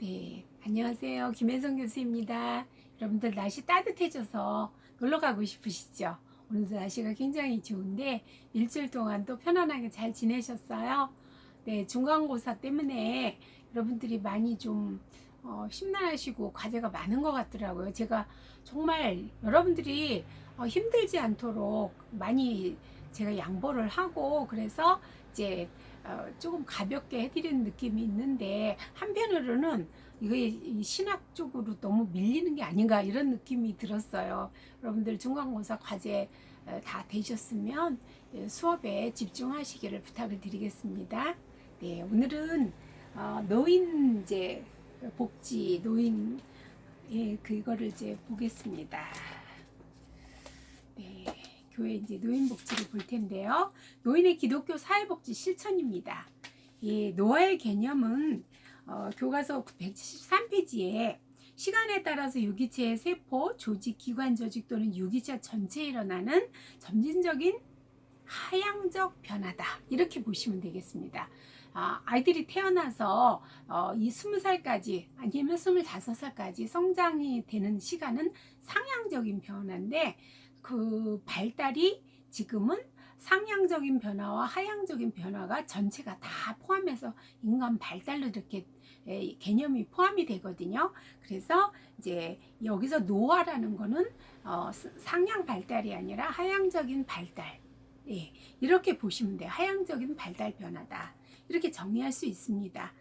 네, 안녕하세요. 김혜성 교수입니다. 여러분들 날씨 따뜻해져서 놀러 가고 싶으시죠? 오늘도 날씨가 굉장히 좋은데 일주일 동안 또 편안하게 잘 지내셨어요? 네, 중간고사 때문에 여러분들이 많이 좀 심란하시고 과제가 많은 것 같더라고요. 제가 정말 여러분들이 힘들지 않도록 많이 제가 양보를 하고 그래서 이제 조금 가볍게 해드리는 느낌이 있는데 한편으로는 이거 신학 쪽으로 너무 밀리는 게 아닌가 이런 느낌이 들었어요. 여러분들 중간고사 과제 다 되셨으면 수업에 집중하시기를 부탁을 드리겠습니다. 네, 오늘은 노인 이제 복지 노인 그거를 이제 보겠습니다. 네, 교회 이제 노인 복지를 볼 텐데요. 노인의 기독교 사회복지 실천입니다. 이 노아의 개념은 교과서 173페이지에 시간에 따라서 유기체의 세포, 조직, 기관 조직 또는 유기체 전체에 일어나는 점진적인 하향적 변화다. 이렇게 보시면 되겠습니다. 아이들이 태어나서 이 20살까지 아니면 25살까지 성장이 되는 시간은 상향적인 변화인데 그 발달이 지금은 상향적인 변화와 하향적인 변화가 전체가 다 포함해서 인간 발달로 이렇게 개념이 포함이 되거든요. 그래서 이제 여기서 노화라는 거는 상향 발달이 아니라 하향적인 발달. 예, 이렇게 보시면 돼요. 하향적인 발달 변화다. 이렇게 정리할 수 있습니다.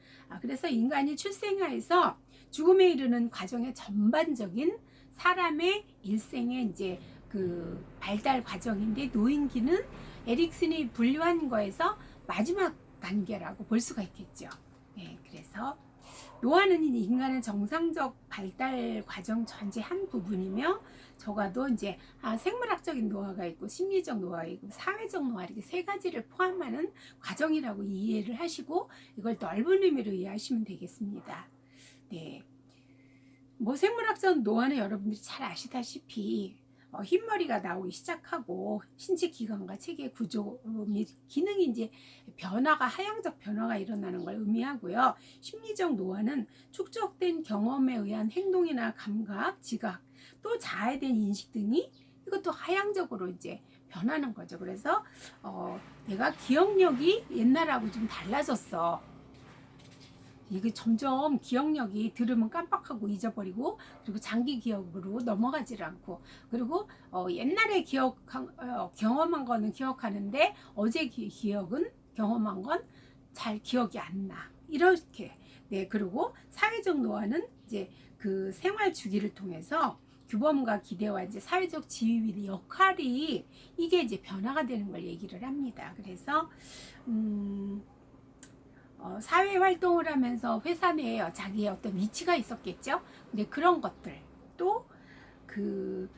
그래서 인간이 출생하에서 죽음에 이르는 과정의 전반적인 사람의 일생의 이제 그 발달 과정인데 노인기는 에릭슨이 분류한 거에서 마지막 단계라고 볼 수가 있겠죠. 네, 그래서 노화는 인간의 정상적 발달 과정 전체 한 부분이며 적어도 이제 생물학적인 노화가 있고 심리적 노화가 있고 사회적 노화 이렇게 세 가지를 포함하는 과정이라고 이해를 하시고 이걸 넓은 의미로 이해하시면 되겠습니다. 네. 뭐 생물학적 노화는 여러분들이 잘 아시다시피 흰머리가 나오기 시작하고 신체 기관과 체계 구조 및 기능이 이제 변화가 하향적 변화가 일어나는 걸 의미하고요. 심리적 노화는 축적된 경험에 의한 행동이나 감각, 지각, 또 자아된 인식 등이 이것도 하향적으로 이제 변하는 거죠. 그래서 내가 기억력이 옛날하고 좀 달라졌어. 이게 점점 기억력이 들으면 깜빡하고 잊어버리고 그리고 장기 기억으로 넘어가질 않고 그리고 옛날에 경험한 거는 기억하는데 어제 기억은 경험한 건 잘 기억이 안 나. 이렇게. 네, 그리고 사회적 노화는 이제 그 생활 주기를 통해서 규범과 기대와 이제 사회적 지위 역할이 이게 이제 변화가 되는 걸 얘기를 합니다. 그래서 사회 활동을 하면서 회사 내에 자기의 어떤 위치가 있었겠죠. 근데 그런 것들 또 그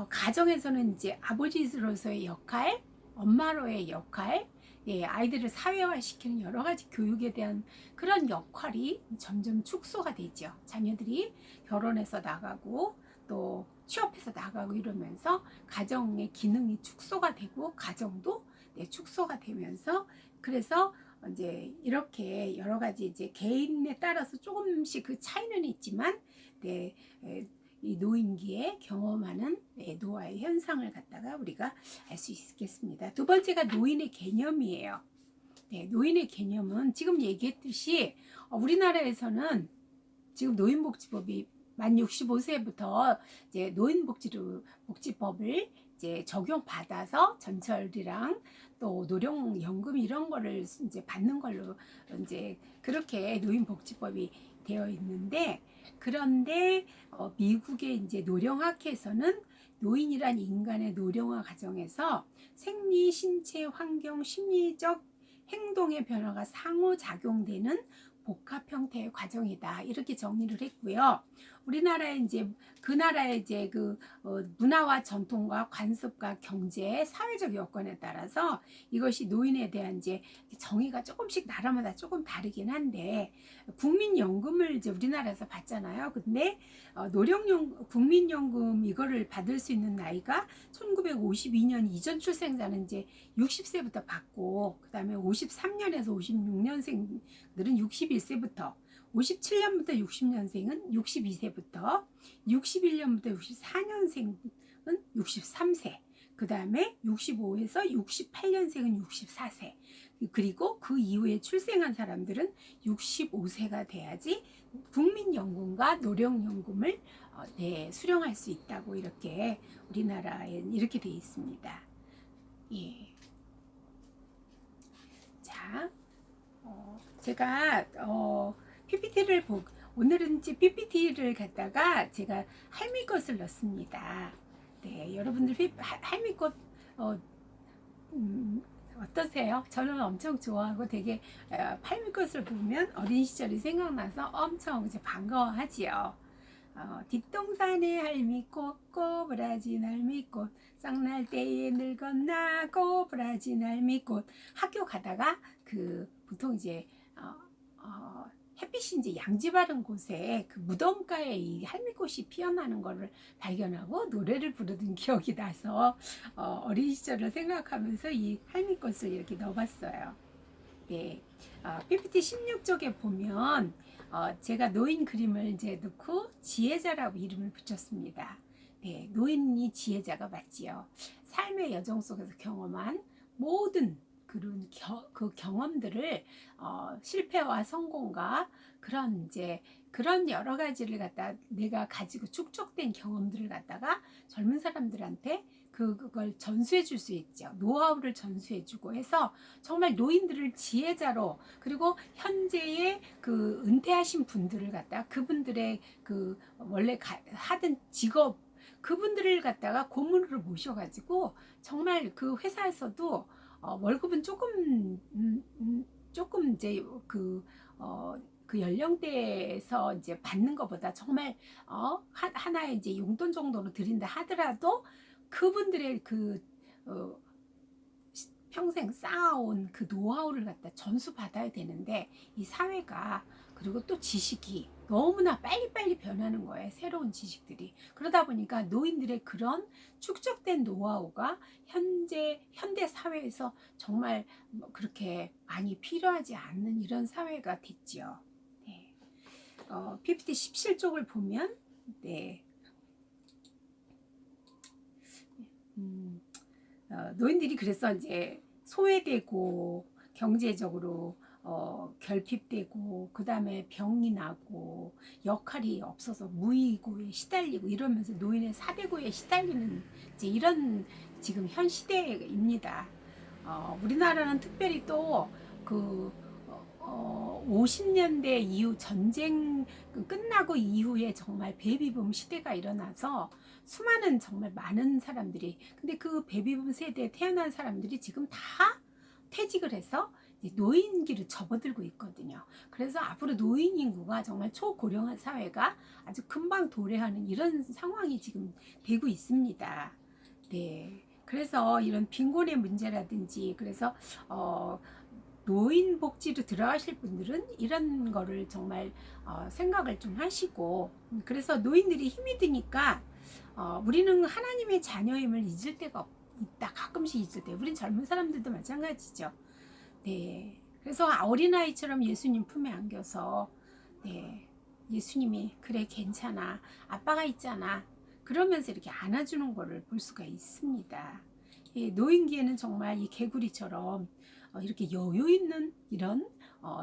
가정에서는 이제 아버지로서의 역할, 엄마로의 역할, 아이들을 사회화시키는 여러 가지 교육에 대한 그런 역할이 점점 축소가 되죠. 자녀들이 결혼해서 나가고 또 취업해서 나가고 이러면서 가정의 기능이 축소가 되고 가정도 축소가 되면서 그래서 이제 이렇게 여러 가지 이제 개인에 따라서 조금씩 그 차이는 있지만 이 노인기에 경험하는 노화의 현상을 갖다가 우리가 알 수 있겠습니다. 두 번째가 노인의 개념이에요. 노인의 개념은 지금 얘기했듯이 우리나라에서는 지금 노인복지법이 만 65세부터 이제 노인복지법을 이제 적용받아서 전철이랑 또 노령연금 이런 거를 이제 받는 걸로 이제 그렇게 노인복지법이 되어 있는데 그런데 미국의 이제 노령학회에서는 노인이란 인간의 노령화 과정에서 생리, 신체, 환경, 심리적 행동의 변화가 상호작용되는 복합 형태의 과정이다. 이렇게 정리를 했고요. 우리나라에 이제 그 나라의 이제 그 문화와 전통과 관습과 경제, 사회적 여건에 따라서 이것이 노인에 대한 이제 정의가 조금씩 나라마다 조금 다르긴 한데 국민연금을 이제 우리나라에서 받잖아요. 근데 국민연금 이거를 받을 수 있는 나이가 1952년 이전 출생자는 이제 60세부터 받고 그다음에 53년에서 56년생들은 61세부터 57년부터 60년생은 62세부터, 61년부터 64년생은 63세, 그 다음에 65에서 68년생은 64세, 그리고 그 이후에 출생한 사람들은 65세가 돼야지 국민연금과 노령연금을 수령할 수 있다고 이렇게 우리나라엔 이렇게 되어 있습니다. 예. 자, 제가 PPT를 오늘은 이제 PPT를 갖다가 제가 할미꽃을 넣습니다. 네, 여러분들 할미꽃 어떠세요? 저는 엄청 좋아하고 되게 할미꽃을 보면 어린 시절이 생각나서 엄청 이제 반가워하지요. 뒷동산에 할미꽃 꼬부라진 할미꽃 쌍날 때에 늙었나 꼬부라진 할미꽃. 학교 가다가 보통 이제 햇빛이 이제 양지 바른 곳에 그 무덤가에 이 할미꽃이 피어나는 것을 발견하고 노래를 부르던 기억이 나서 어린 시절을 생각하면서 이 할미꽃을 이렇게 넣어봤어요. 네, PPT 16쪽에 보면 제가 노인 그림을 이제 넣고 지혜자라고 이름을 붙였습니다. 네, 노인이 지혜자가 맞지요. 삶의 여정 속에서 경험한 모든 그런 그 경험들을 실패와 성공과 그런 여러 가지를 갖다 내가 가지고 축적된 경험들을 갖다가 젊은 사람들한테 그걸 전수해 줄 수 있죠. 노하우를 전수해 주고 해서 정말 노인들을 지혜자로, 그리고 현재의 그 은퇴하신 분들을 갖다 그분들의 그 원래 하던 직업 그분들을 갖다가 고문으로 모셔가지고 정말 그 회사에서도 월급은 조금 이제 그 연령대에서 이제 받는 것보다 정말 하나의 이제 용돈 정도로 드린다 하더라도 그분들의 평생 쌓아온 그 노하우를 갖다 전수 받아야 되는데 이 사회가 그리고 또 지식이 너무나 빨리빨리 변하는 거예요. 새로운 지식들이. 그러다 보니까 노인들의 그런 축적된 노하우가 현대 사회에서 정말 그렇게 많이 필요하지 않는 이런 사회가 됐지요. 네. PPT 17쪽을 보면 네. 노인들이 그래서 이제 소외되고 경제적으로 결핍되고 그 다음에 병이 나고 역할이 없어서 무의고에 시달리고 이러면서 노인의 사대고에 시달리는 이제 이런 지금 현 시대입니다. 우리나라는 특별히 또 50년대 이후 전쟁 끝나고 이후에 정말 베이비붐 시대가 일어나서 수많은 정말 많은 사람들이, 근데 그 베이비붐 세대에 태어난 사람들이 지금 다 퇴직을 해서 노인기를 접어들고 있거든요. 그래서 앞으로 노인 인구가 정말 초고령화 사회가 아주 금방 도래하는 이런 상황이 지금 되고 있습니다. 네. 그래서 이런 빈곤의 문제라든지 그래서 노인 복지로 들어가실 분들은 이런 거를 정말 생각을 좀 하시고, 그래서 노인들이 힘이 드니까 우리는 하나님의 자녀임을 잊을 때가 있다. 가끔씩 잊을 때. 우린 젊은 사람들도 마찬가지죠. 네. 그래서 어린아이처럼 예수님 품에 안겨서 네. 예수님이 그래 괜찮아. 아빠가 있잖아. 그러면서 이렇게 안아주는 거를 볼 수가 있습니다. 노인기에는 정말 이 개구리처럼 이렇게 여유 있는 이런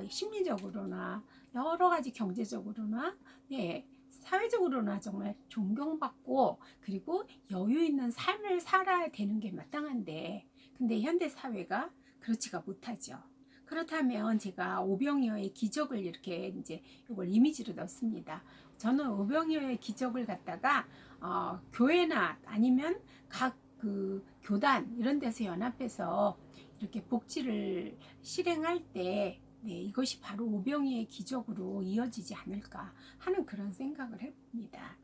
심리적으로나 여러 가지 경제적으로나 네, 사회적으로나 정말 존경받고 그리고 여유 있는 삶을 살아야 되는 게 마땅한데, 근데 현대 사회가 그렇지가 못하죠. 그렇다면 제가 오병이어의 기적을 이렇게 이제 이걸 이미지로 넣습니다. 저는 오병이어의 기적을 갖다가 교회나 아니면 각 그 교단 이런 데서 연합해서 이렇게 복지를 실행할 때 네, 이것이 바로 오병이의 기적으로 이어지지 않을까 하는 그런 생각을 해봅니다.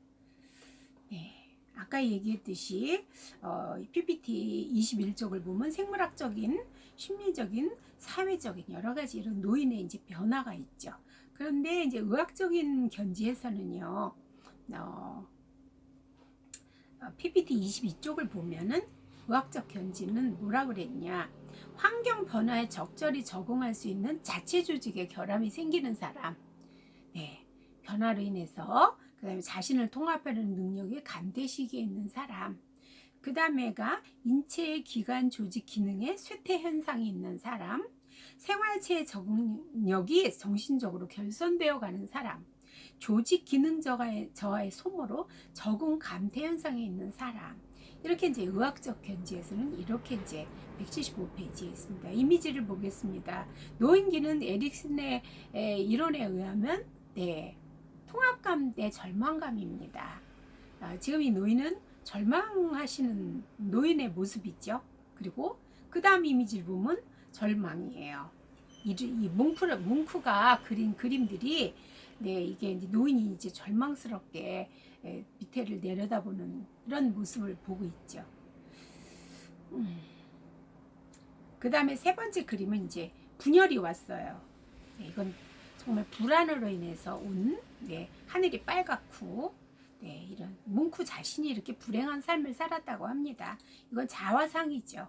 네, 아까 얘기했듯이 PPT 21쪽을 보면 생물학적인, 심리적인, 사회적인 여러 가지 이런 노인의 이제 변화가 있죠. 그런데 이제 의학적인 견지에서는요, PPT 22쪽을 보면은 의학적 견지는 뭐라 그랬냐? 환경 변화에 적절히 적응할 수 있는 자체 조직의 결함이 생기는 사람. 네, 변화로 인해서 그 다음에 자신을 통합하는 능력이 감퇴시기에 있는 사람, 그 다음에가 인체의 기관 조직 기능에 쇠퇴 현상이 있는 사람, 생활체의 적응력이 정신적으로 결손되어 가는 사람, 조직 기능 저하의 소모로 적응 감퇴 현상에 있는 사람, 이렇게 이제 의학적 견지에서는 이렇게 이제 175페이지에 있습니다. 이미지를 보겠습니다. 노인기는 에릭슨의 이론에 의하면 통합감 대 절망감입니다. 지금 이 노인은 절망하시는 노인의 모습이죠. 그리고 그 다음 이미지를 보면 절망이에요. 이 뭉크가 그린 그림들이 이게 이제 노인이 이제 절망스럽게 밑에를 내려다보는 이런 모습을 보고 있죠. 그 다음에 세 번째 그림은 이제 분열이 왔어요. 이건 정말 불안으로 인해서 온 하늘이 빨갛고 이런 뭉크 자신이 이렇게 불행한 삶을 살았다고 합니다. 이건 자화상이죠.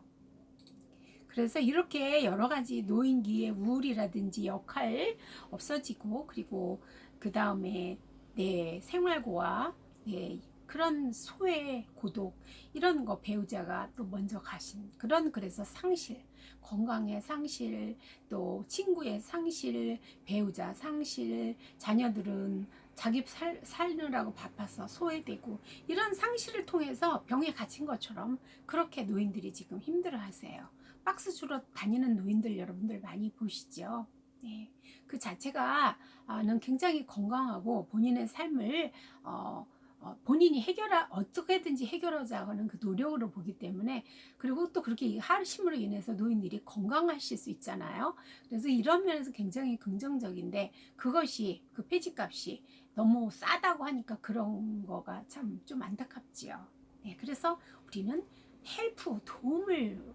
그래서 이렇게 여러 가지 노인기의 우울이라든지 역할 없어지고, 그리고 그 다음에 생활고와 그런 소외, 고독 이런 거 배우자가 또 먼저 가신 그래서 상실, 건강의 상실, 또 친구의 상실, 배우자 상실, 자녀들은 자기 살느라고 바빠서 소외되고, 이런 상실을 통해서 병에 갇힌 것처럼 그렇게 노인들이 지금 힘들어하세요. 박스 주러 다니는 노인들 여러분들 많이 보시죠? 그 자체가는 굉장히 건강하고 본인의 삶을 본인이 어떻게든지 해결하자 하는 그 노력으로 보기 때문에, 그리고 또 그렇게 하심으로 인해서 노인들이 건강하실 수 있잖아요. 그래서 이런 면에서 굉장히 긍정적인데, 그것이 그 폐지값이 너무 싸다고 하니까 그런 거가 참 좀 안타깝지요. 그래서 우리는 도움을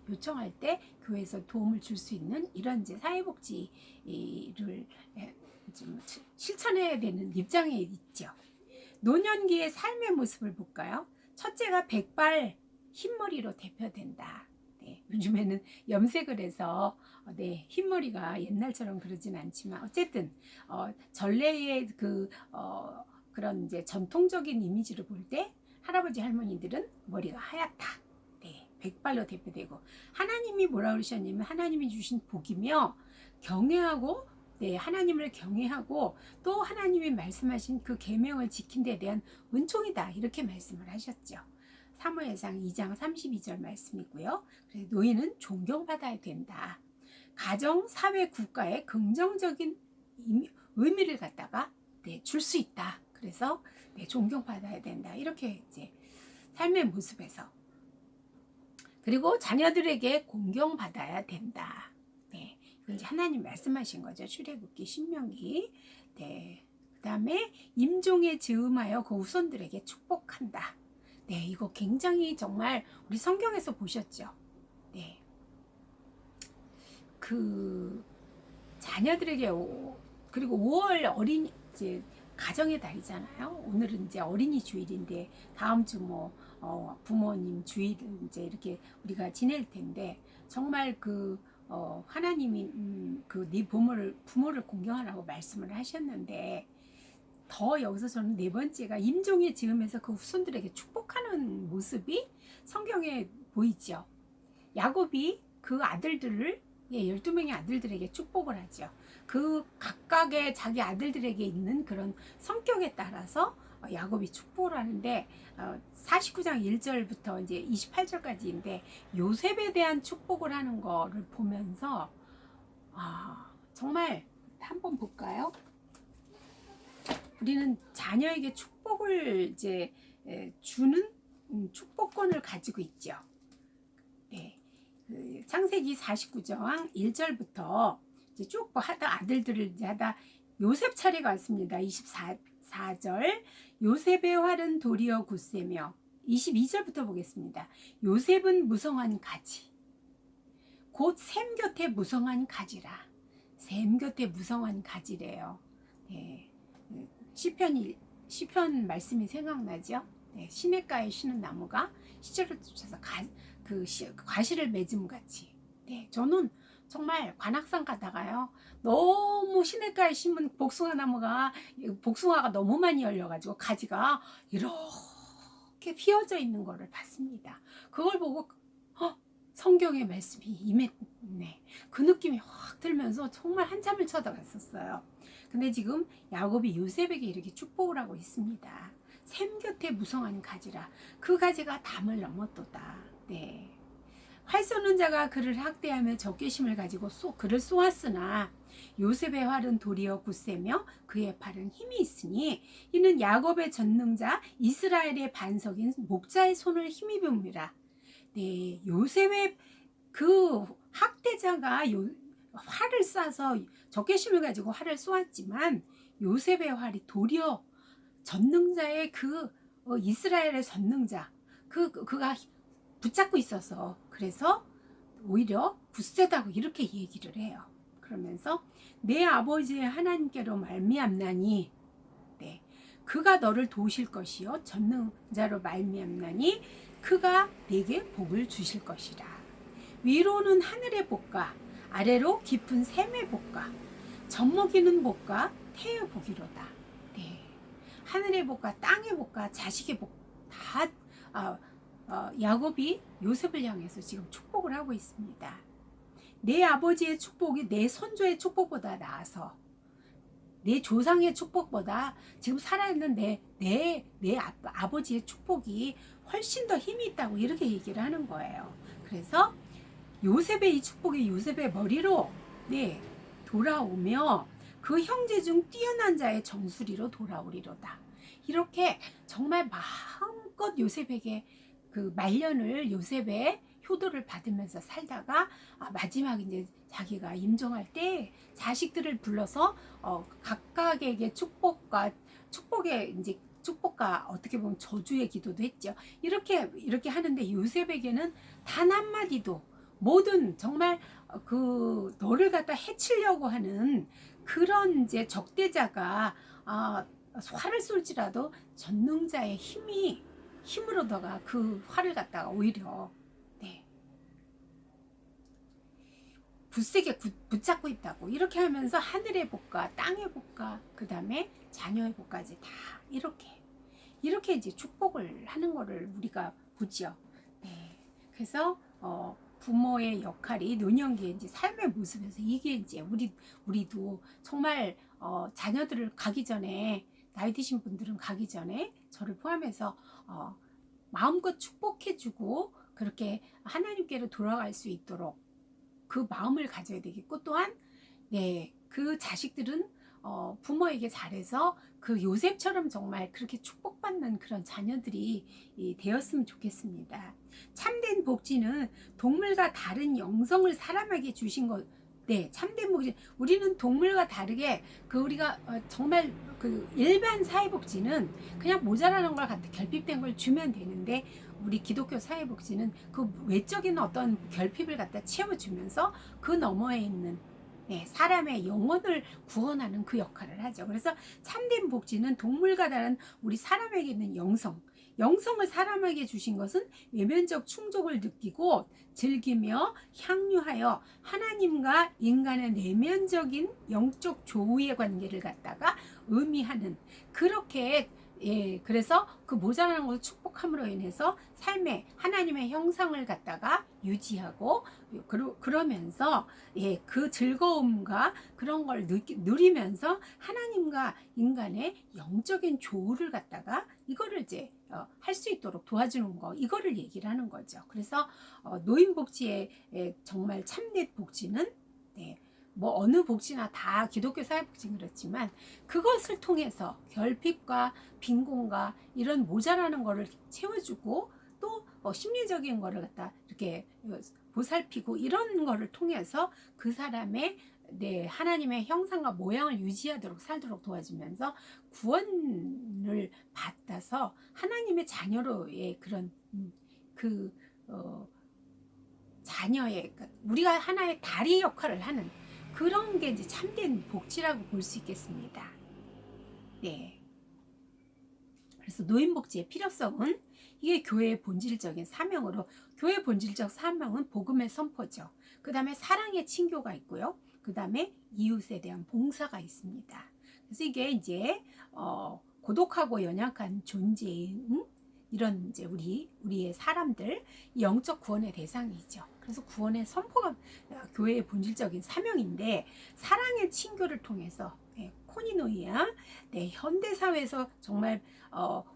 요청할 때 교회에서 도움을 줄 수 있는 이런 이제 사회복지를 좀 실천해야 되는 입장에 있죠. 노년기의 삶의 모습을 볼까요? 첫째가 백발 흰머리로 대표된다. 요즘에는 염색을 해서 흰머리가 옛날처럼 그러진 않지만, 어쨌든 전래의 그런 이제 전통적인 이미지를 볼 때 할아버지 할머니들은 머리가 하얗다. 백발로 대표되고, 하나님이 뭐라 그러셨냐면 하나님이 주신 복이며 경외하고 하나님을 경외하고 또 하나님이 말씀하신 그 계명을 지킨 데 대한 은총이다, 이렇게 말씀을 하셨죠. 사무엘상 2장 32절 말씀이고요. 그래서 노인은 존경받아야 된다. 가정, 사회, 국가에 긍정적인 의미를 갖다가 줄 수 있다. 그래서 존경받아야 된다. 이렇게 이제 삶의 모습에서, 그리고 자녀들에게 공경받아야 된다. 이건 이제 하나님 말씀하신 거죠. 출애굽기, 신명기. 그 다음에 임종에 즈음하여 그 후손들에게 축복한다. 이거 굉장히 정말 우리 성경에서 보셨죠. 그 자녀들에게 그리고 5월 이제 가정의 달이잖아요. 오늘은 이제 어린이 주일인데 다음 주 부모님 주일 이제 이렇게 우리가 지낼 텐데, 정말 하나님이 네 부모를 공경하라고 말씀을 하셨는데, 더 여기서 저는 네 번째가 임종의 즈음에서 그 후손들에게 축복하는 모습이 성경에 보이죠. 야곱이 그 아들들을 12명의 아들들에게 축복을 하죠. 그 각각의 자기 아들들에게 있는 그런 성격에 따라서 야곱이 축복을 하는데, 49장 1절부터 이제 28절까지인데 요셉에 대한 축복을 하는 거를 보면서 정말 한번 볼까요? 우리는 자녀에게 축복을 이제 주는 축복권을 가지고 있죠. 창세기 49장 1절부터 이제 쭉 하다 아들들을 이제 하다 요셉 차례가 왔습니다. 24절 요셉의 활은 도리어 굳세며, 22절부터 보겠습니다. 요셉은 무성한 가지, 곧 샘 곁에 무성한 가지라. 샘 곁에 무성한 가지래요. 시편 말씀이 생각나죠. 시냇가에 쉬는 나무가 시절을 쫓아서 과실을 맺음 같이. 저는 정말 관악산 가다가요, 너무 시냇가에 심은 복숭아 나무가, 복숭아가 너무 많이 열려가지고 가지가 이렇게 피어져 있는 거를 봤습니다. 그걸 보고 성경의 말씀이 임했네, 그 느낌이 확 들면서 정말 한참을 쳐다봤었어요. 근데 지금 야곱이 요셉에게 이렇게 축복을 하고 있습니다. 샘 곁에 무성한 가지라, 그 가지가 담을 넘었도다. 네. 활 쏘는 자가 그를 학대하며 적개심을 가지고 그를 쏘았으나 요셉의 활은 도리어 굳세며 그의 팔은 힘이 있으니 이는 야곱의 전능자 이스라엘의 반석인 목자의 손을 힘입음이라. 네, 요셉의 그 학대자가 활을 쏴서 적개심을 가지고 활을 쏘았지만 요셉의 활이 도리어 전능자의 이스라엘의 전능자 그가 붙잡고 있어서, 그래서 오히려 굳세다고 이렇게 얘기를 해요. 그러면서 내 아버지의 하나님께로 말미암나니, 네, 그가 너를 도우실 것이요 전능자로 말미암나니 그가 네게 복을 주실 것이라. 위로는 하늘의 복과 아래로 깊은 샘의 복과 젖먹이는 복과 태의 복이로다. 네, 하늘의 복과 땅의 복과 자식의 복 다 야곱이 요셉을 향해서 지금 축복을 하고 있습니다. 내 아버지의 축복이 내 선조의 축복보다 나아서, 내 조상의 축복보다 지금 살아있는 내 아버지의 축복이 훨씬 더 힘이 있다고 이렇게 얘기를 하는 거예요. 그래서 요셉의 이 축복이 요셉의 머리로 돌아오며 그 형제 중 뛰어난 자의 정수리로 돌아오리로다. 이렇게 정말 마음껏 요셉에게 그 말년을, 요셉의 효도를 받으면서 살다가 마지막에 이제 자기가 임종할 때 자식들을 불러서 각각에게 축복의 이제 축복과 어떻게 보면 저주의 기도도 했죠. 이렇게 하는데 요셉에게는 단 한마디도, 모든 정말 그 너를 갖다 해치려고 하는 그런 이제 적대자가 활을 쏠지라도 전능자의 힘으로 너가 그 활을 갖다가 오히려 굳세게 붙잡고 있다고, 이렇게 하면서 하늘의 복과 땅의 복과 그 다음에 자녀의 복까지 다 이렇게 이제 축복을 하는 거를 우리가 보죠. 네. 그래서 부모의 역할이 노년기에 이제 삶의 모습에서 이게 이제 우리도 정말 자녀들을 가기 전에, 나이 드신 분들은 가기 전에 저를 포함해서 마음껏 축복해주고 그렇게 하나님께로 돌아갈 수 있도록 그 마음을 가져야 되겠고, 또한 그 자식들은 부모에게 잘해서 그 요셉처럼 정말 그렇게 축복받는 그런 자녀들이 되었으면 좋겠습니다. 참된 복지는 동물과 다른 영성을 사람에게 주신 것. 네, 참된 복지. 우리는 동물과 다르게 우리가 정말 그 일반 사회복지는 그냥 모자라는 걸 갖다 결핍된 걸 주면 되는데, 우리 기독교 사회복지는 그 외적인 어떤 결핍을 갖다 채워주면서 그 너머에 있는 사람의 영혼을 구원하는 그 역할을 하죠. 그래서 참된 복지는 동물과 다른 우리 사람에게 있는 영성을 사람에게 주신 것은 외면적 충족을 느끼고 즐기며 향유하여 하나님과 인간의 내면적인 영적 조우의 관계를 갖다가 의미하는, 그렇게 그래서 그 모자라는 것을 축복함으로 인해서 삶에 하나님의 형상을 갖다가 유지하고 그러면서 그 즐거움과 그런 걸 누리면서 하나님과 인간의 영적인 조우를 갖다가 이거를 이제 할 수 있도록 도와주는 거, 이거를 얘기를 하는 거죠. 그래서 노인복지의 정말 참된 복지는 뭐 어느 복지나 다 기독교 사회복지는 그렇지만 그것을 통해서 결핍과 빈곤과 이런 모자라는 거를 채워주고, 또 심리적인 거를 갖다 이렇게 보살피고, 이런 거를 통해서 그 사람의 하나님의 형상과 모양을 유지하도록 살도록 도와주면서 구원을 받아서 하나님의 자녀로의 그런 자녀의, 우리가 하나의 다리 역할을 하는 그런 게 이제 참된 복지라고 볼 수 있겠습니다. 네. 그래서 노인복지의 필요성은 이게 교회의 본질적인 사명으로, 교회의 본질적 사명은 복음의 선포죠. 그 다음에 사랑의 친교가 있고요. 그 다음에 이웃에 대한 봉사가 있습니다. 그래서 이게 이제 고독하고 연약한 존재인 이런 이제 우리의 사람들 영적 구원의 대상이죠. 그래서 구원의 선포가 교회의 본질적인 사명인데 사랑의 친교를 통해서 코니노이야 현대 사회에서 정말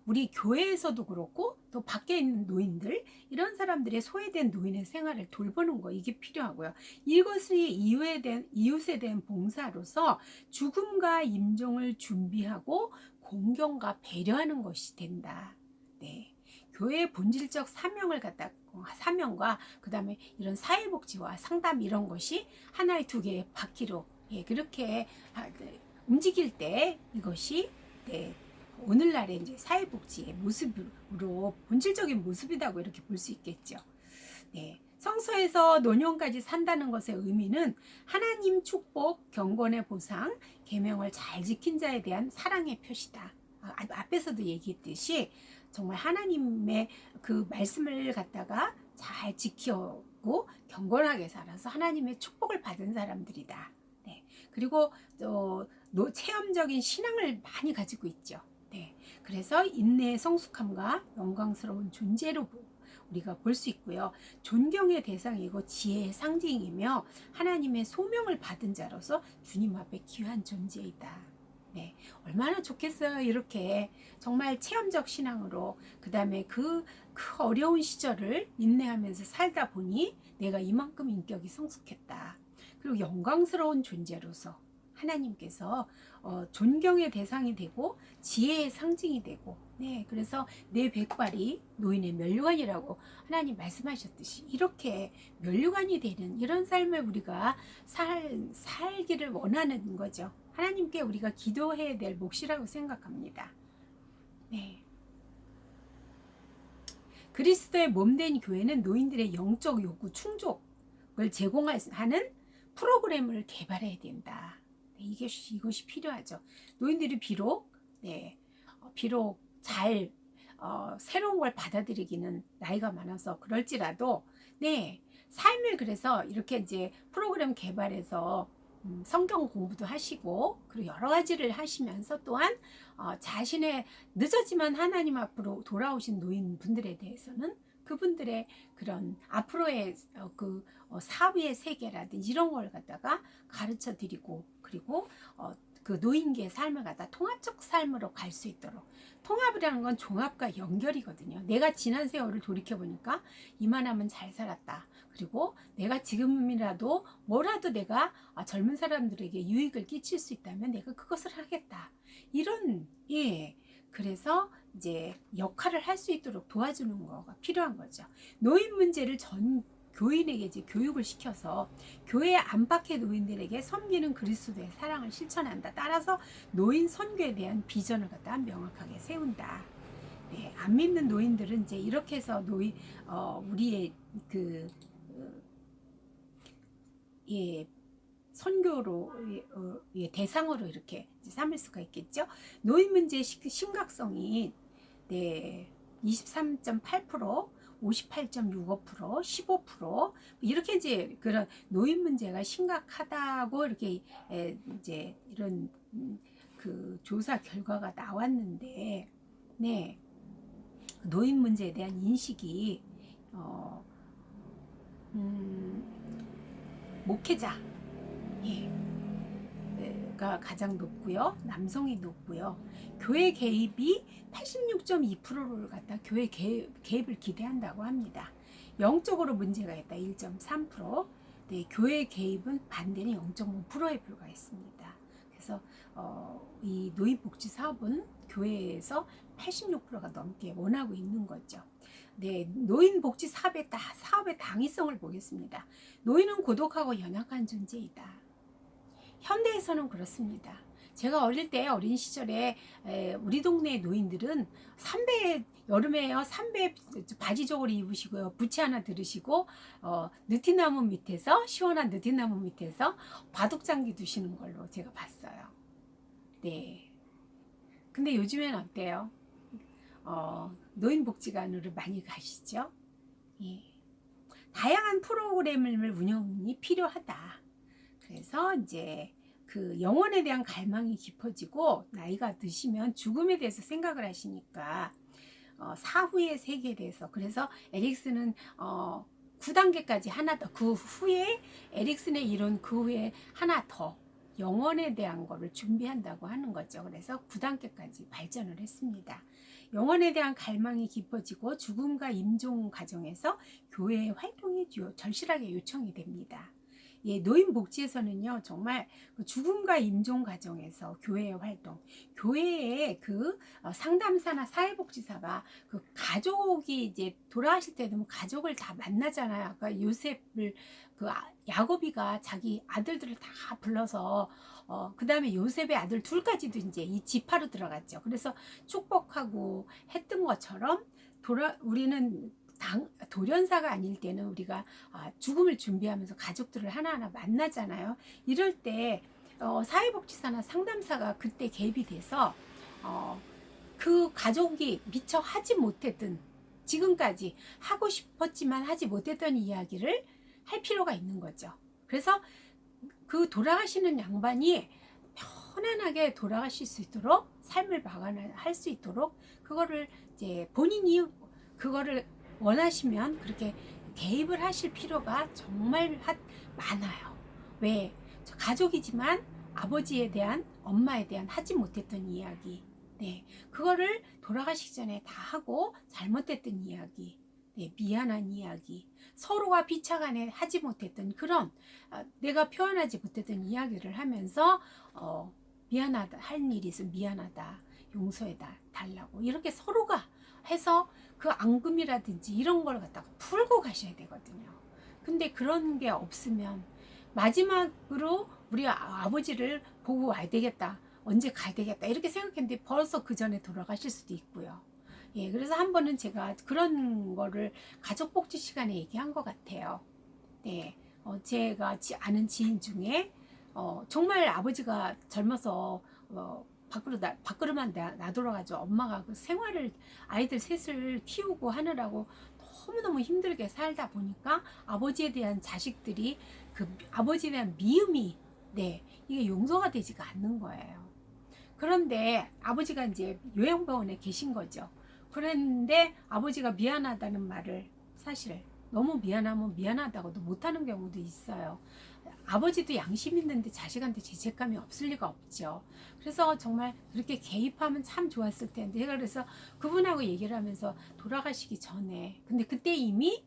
우리 교회에서도 그렇고 또 밖에 있는 노인들 이런 사람들의 소외된 노인의 생활을 돌보는 거 이게 필요하고요. 이것이 이웃에 대한 봉사로서 죽음과 임종을 준비하고 공경과 배려하는 것이 된다. 네. 교회의 본질적 사명과 그 다음에 이런 사회복지와 상담 이런 것이 하나의 두 개의 바퀴로 그렇게 움직일 때 이것이 오늘날의 이제 사회복지의 모습으로 본질적인 모습이라고 이렇게 볼 수 있겠죠. 네. 성서에서 노년까지 산다는 것의 의미는 하나님 축복, 경건의 보상, 계명을 잘 지킨 자에 대한 사랑의 표시다. 앞에서도 얘기했듯이 정말 하나님의 그 말씀을 갖다가 잘 지키고 경건하게 살아서 하나님의 축복을 받은 사람들이다. 네. 그리고 체험적인 신앙을 많이 가지고 있죠. 네. 그래서 인내의 성숙함과 영광스러운 존재로 우리가 볼 수 있고요. 존경의 대상이고 지혜의 상징이며 하나님의 소명을 받은 자로서 주님 앞에 귀한 존재이다. 네, 얼마나 좋겠어요. 이렇게 정말 체험적 신앙으로 그 다음에 그 어려운 시절을 인내하면서 살다 보니 내가 이만큼 인격이 성숙했다. 그리고 영광스러운 존재로서 하나님께서 존경의 대상이 되고 지혜의 상징이 되고 그래서 내 백발이 노인의 면류관이라고 하나님 말씀하셨듯이 이렇게 면류관이 되는 이런 삶을 우리가 살기를 원하는 거죠. 하나님께 우리가 기도해야 될 몫이라고 생각합니다. 네. 그리스도의 몸된 교회는 노인들의 영적 요구 충족을 제공하는 프로그램을 개발해야 된다. 이것이 필요하죠. 노인들이 비록 잘 새로운 걸 받아들이기는 나이가 많아서 그럴지라도 삶을 그래서 이렇게 이제 프로그램 개발해서 성경 공부도 하시고 그리고 여러 가지를 하시면서 또한 자신의 늦었지만 하나님 앞으로 돌아오신 노인분들에 대해서는 그분들의 그런 앞으로의 사회의 세계라든지 이런 걸 갖다가 가르쳐 드리고 그리고 그 노인계의 삶을 갖다 통합적 삶으로 갈 수 있도록 통합이라는 건 종합과 연결이거든요. 내가 지난 세월을 돌이켜보니까 이만하면 잘 살았다. 그리고 내가 지금이라도 뭐라도 내가 젊은 사람들에게 유익을 끼칠 수 있다면 내가 그것을 하겠다. 이런 그래서 이제 역할을 할 수 있도록 도와주는 거가 필요한 거죠. 노인 문제를 전 교인에게 이제 교육을 시켜서 교회 안팎의 노인들에게 섬기는 그리스도의 사랑을 실천한다. 따라서 노인 선교에 대한 비전을 갖다 명확하게 세운다. 네, 안 믿는 노인들은 이제 이렇게 해서 우리의 선교로 대상으로 이렇게 삼을 수가 있겠죠. 노인 문제의 심각성이 23.8%, 58.65%, 15% 이렇게 이제 그런 노인 문제가 심각하다고 이렇게 이제 이런 그 조사 결과가 나왔는데, 노인 문제에 대한 인식이 목회자 가 가장 높고요. 남성이 높고요. 교회 개입이 86.2%를 갖다 교회 개입을 기대한다고 합니다. 영적으로 문제가 있다 1.3%. 교회 개입은 반대는 0.5%에 불과했습니다. 그래서 이 노인복지 사업은 교회에서 86%가 넘게 원하고 있는 거죠. 노인복지 사업의 당위성을 보겠습니다. 노인은 고독하고 연약한 존재이다. 현대에서는 그렇습니다. 제가 어린 시절에 우리 동네 노인들은 여름에요 3배 바지 저고리 입으시고요, 부채 하나 들으시고 시원한 느티나무 밑에서 바둑장기 두시는 걸로 제가 봤어요. 근데 요즘엔 어때요? 노인복지관으로 많이 가시죠? 다양한 프로그램을 운영이 필요하다. 그래서 이제 그 영혼에 대한 갈망이 깊어지고 나이가 드시면 죽음에 대해서 생각을 하시니까 사후의 세계에 대해서, 그래서 에릭슨은 9단계까지 하나 더, 그 후에 에릭슨의 이론 그 후에 하나 더 영혼에 대한 거를 준비한다고 하는 거죠. 그래서 9단계까지 발전을 했습니다. 영혼에 대한 갈망이 깊어지고 죽음과 임종 과정에서 교회의 활동이 절실하게 요청이 됩니다. 예, 노인복지에서는요, 정말 죽음과 임종 과정에서 교회의 활동, 교회의 그 상담사나 사회복지사가 그 가족이 이제 돌아가실 때 되면 가족을 다 만나잖아요. 아까 요셉을 야곱이가 자기 아들들을 다 불러서 그 다음에 요셉의 아들 둘까지도 이제 이 지파로 들어갔죠. 그래서 축복하고 했던 것처럼 우리는 돌연사가 아닐 때는 우리가 죽음을 준비하면서 가족들을 하나하나 만나잖아요. 이럴 때 사회복지사나 상담사가 그때 개입이 돼서 그 가족이 미처 하지 못했던, 지금까지 하고 싶었지만 하지 못했던 이야기를 할 필요가 있는 거죠. 그래서 그 돌아가시는 양반이 편안하게 돌아가실 수 있도록, 삶을 마감할 수 있도록, 그거를 이제 본인이 그거를 원하시면 그렇게 개입을 하실 필요가 정말 많아요. 왜? 가족이지만 아버지에 대한, 엄마에 대한 하지 못했던 이야기, 네, 그거를 돌아가시기 전에 다 하고 잘못됐던 이야기, 네, 미안한 이야기, 서로가 비차간에 하지 못했던 그런 내가 표현하지 못했던 이야기를 하면서 미안하다, 할 일이 있으면 미안하다, 용서해 달라고, 이렇게 서로가 해서 그 앙금이라든지 이런 걸 갖다가 풀고 가셔야 되거든요. 근데 그런 게 없으면 마지막으로 우리 아버지를 보고 와야 되겠다, 언제 가야 되겠다 이렇게 생각했는데 벌써 그 전에 돌아가실 수도 있고요. 예, 그래서 한 번은 제가 그런 거를 가족복지 시간에 얘기한 것 같아요. 네, 제가 아는 지인 중에 정말 아버지가 젊어서 밖으로만 나돌아가죠. 엄마가 그 생활을, 아이들 셋을 키우고 하느라고 너무너무 힘들게 살다 보니까 아버지에 대한 자식들이 그 아버지에 대한 미움이, 네, 이게 용서가 되지가 않는 거예요. 그런데 아버지가 이제 요양병원에 계신 거죠. 그런데 아버지가 미안하다는 말을, 사실 너무 미안하면 미안하다고도 못하는 경우도 있어요. 아버지도 양심 있는데 자식한테 죄책감이 없을 리가 없죠. 그래서 정말 그렇게 개입하면 참 좋았을 텐데, 제가 그래서 그분하고 얘기를 하면서 돌아가시기 전에, 근데 그때 이미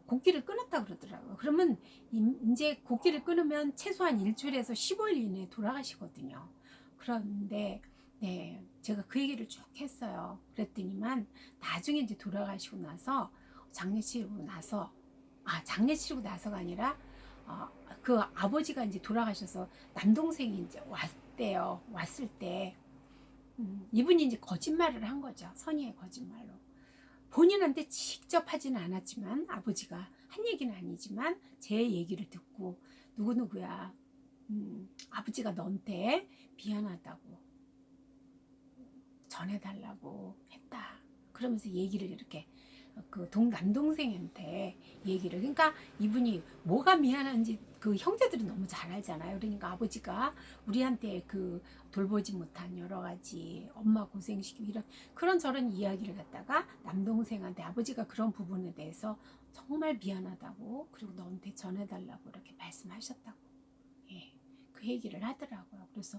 곡기를 끊었다 그러더라고요. 그러면 이제 곡기를 끊으면 최소한 일주일에서 15일 이내에 돌아가시거든요. 그런데 네, 제가 그 얘기를 쭉 했어요. 그랬더니만 나중에 이제 돌아가시고 나서 장례 치르고 나서, 장례 치르고 나서가 아니라 그 아버지가 이제 돌아가셔서 남동생이 이제 왔대요. 왔을 때 이분이 이제 거짓말을 한 거죠. 선의의 거짓말로. 본인한테 직접 하지는 않았지만, 아버지가 한 얘기는 아니지만 제 얘기를 듣고 누구누구야, 아버지가 너한테 미안하다고 전해달라고 했다, 그러면서 얘기를 이렇게 그 남동생한테 얘기를, 그러니까 이분이 뭐가 미안한지 그 형제들이 너무 잘 알잖아요. 그러니까 아버지가 우리한테 그 돌보지 못한 여러 가지, 엄마 고생시키고 이런 그런 저런 이야기를 갖다가 남동생한테 아버지가 그런 부분에 대해서 정말 미안하다고, 그리고 너한테 전해달라고 이렇게 말씀하셨다고, 예, 그 얘기를 하더라고요. 그래서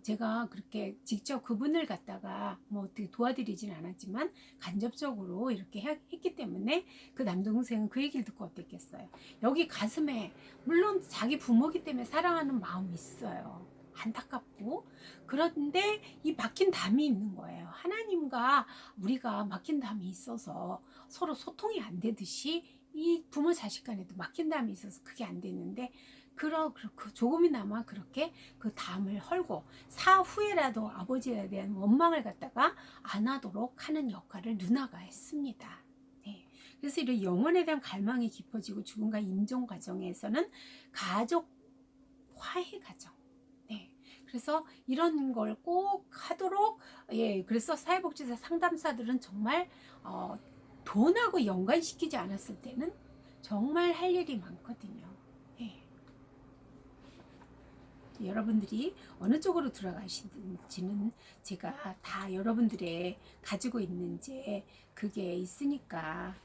제가 그렇게 직접 그분을 갖다가 뭐 어떻게 도와드리진 않았지만 간접적으로 이렇게 했기 때문에 그 남동생은 그 얘기를 듣고 어땠겠어요. 여기 가슴에, 물론 자기 부모기 때문에 사랑하는 마음이 있어요. 안타깝고. 그런데 이 막힌 담이 있는 거예요. 하나님과 우리가 막힌 담이 있어서 서로 소통이 안 되듯이 이 부모 자식 간에도 막힌 담이 있어서 그게 안 되는데, 조금이나마 그렇게 그 담을 헐고 사후에라도 아버지에 대한 원망을 갖다가 안 하도록 하는 역할을 누나가 했습니다. 네. 그래서 이런 영혼에 대한 갈망이 깊어지고 죽음과 임종 과정에서는 가족 화해 과정. 네. 그래서 이런 걸 꼭 하도록, 예, 그래서 사회복지사 상담사들은 정말 돈하고 연관시키지 않았을 때는 정말 할 일이 많거든요. 예. 여러분들이 어느 쪽으로 들어가시는지는 제가 다 여러분들의 가지고 있는 이제 그게 있으니까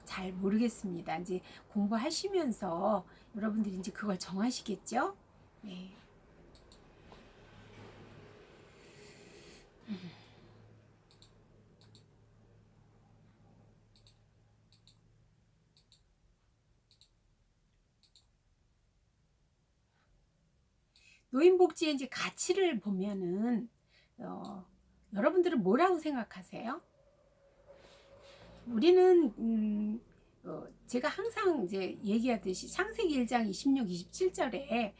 잘 모르겠습니다. 이제 공부하시면서 여러분들이 이제 그걸 정하시겠죠? 네. 노인복지의 이제 가치를 보면은 여러분들은 뭐라고 생각하세요? 우리는 제가 항상 이제 얘기하듯이 창세기 1장 26, 27절에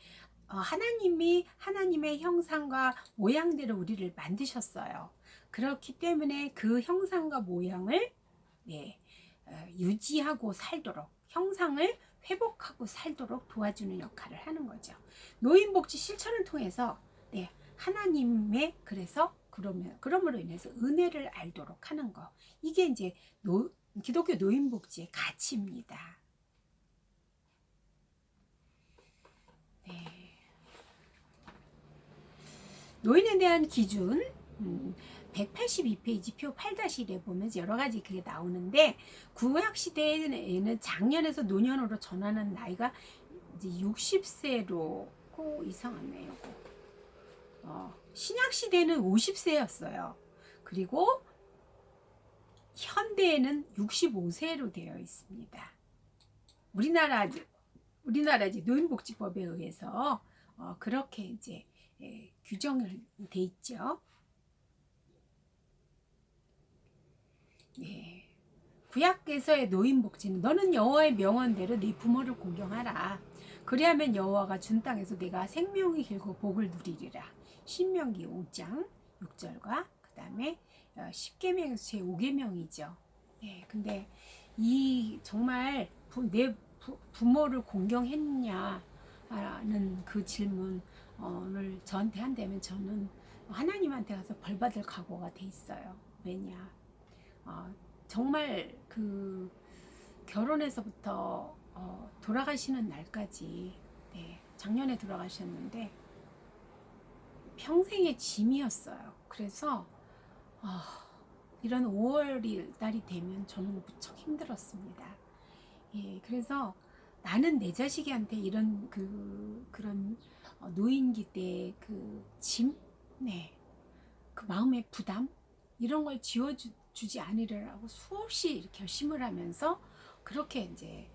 하나님이 하나님의 형상과 모양대로 우리를 만드셨어요. 그렇기 때문에 그 형상과 모양을 네, 유지하고 살도록 형상을 회복하고 살도록 도와주는 역할을 하는 거죠. 노인복지 실천을 통해서 네, 하나님의 그러므로 인해서 은혜를 알도록 하는 거. 이게 이제 기독교 노인복지의 가치입니다. 네. 노인에 대한 기준 182페이지 표 8-1에 보면 여러 가지 그게 나오는데 구약 시대에는 장년에서 노년으로 전환하는 나이가 이제 60세로 이상하네요. 신약 시대는 50세였어요. 그리고 현대에는 65세로 되어 있습니다. 우리나라 이제 노인복지법에 의해서 그렇게 이제 규정을 돼 있죠. 네. 구약에서의 노인복지는 너는 여호와의 명언대로 네 부모를 공경하라. 그리하면 여호와가 준 땅에서 내가 생명이 길고 복을 누리리라. 신명기 5장 6절과 그 다음에 10계명에서 제5계명이죠. 네, 근데 이 정말 내 부모를 공경했냐라는 그 질문을 저한테 한다면 저는 하나님한테 가서 벌받을 각오가 돼 있어요. 왜냐? 정말 그 결혼해서부터 돌아가시는 날까지 네, 작년에 돌아가셨는데 평생의 짐이었어요. 그래서 이런 5월 달이 되면 저는 무척 힘들었습니다. 예, 그래서 나는 내 자식한테 이런 그런 노인기 때 그 짐, 네, 그 마음의 부담 이런 걸 지워주지 않으려고 수없이 결심을 하면서 그렇게 이제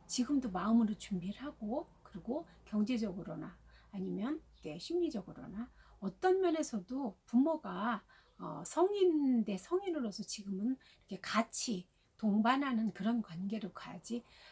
지금도 마음으로 준비를 하고 그리고 경제적으로나 아니면 네, 심리적으로나 어떤 면에서도 부모가 성인 대 성인으로서 지금은 이렇게 같이 동반하는 그런 관계로 가지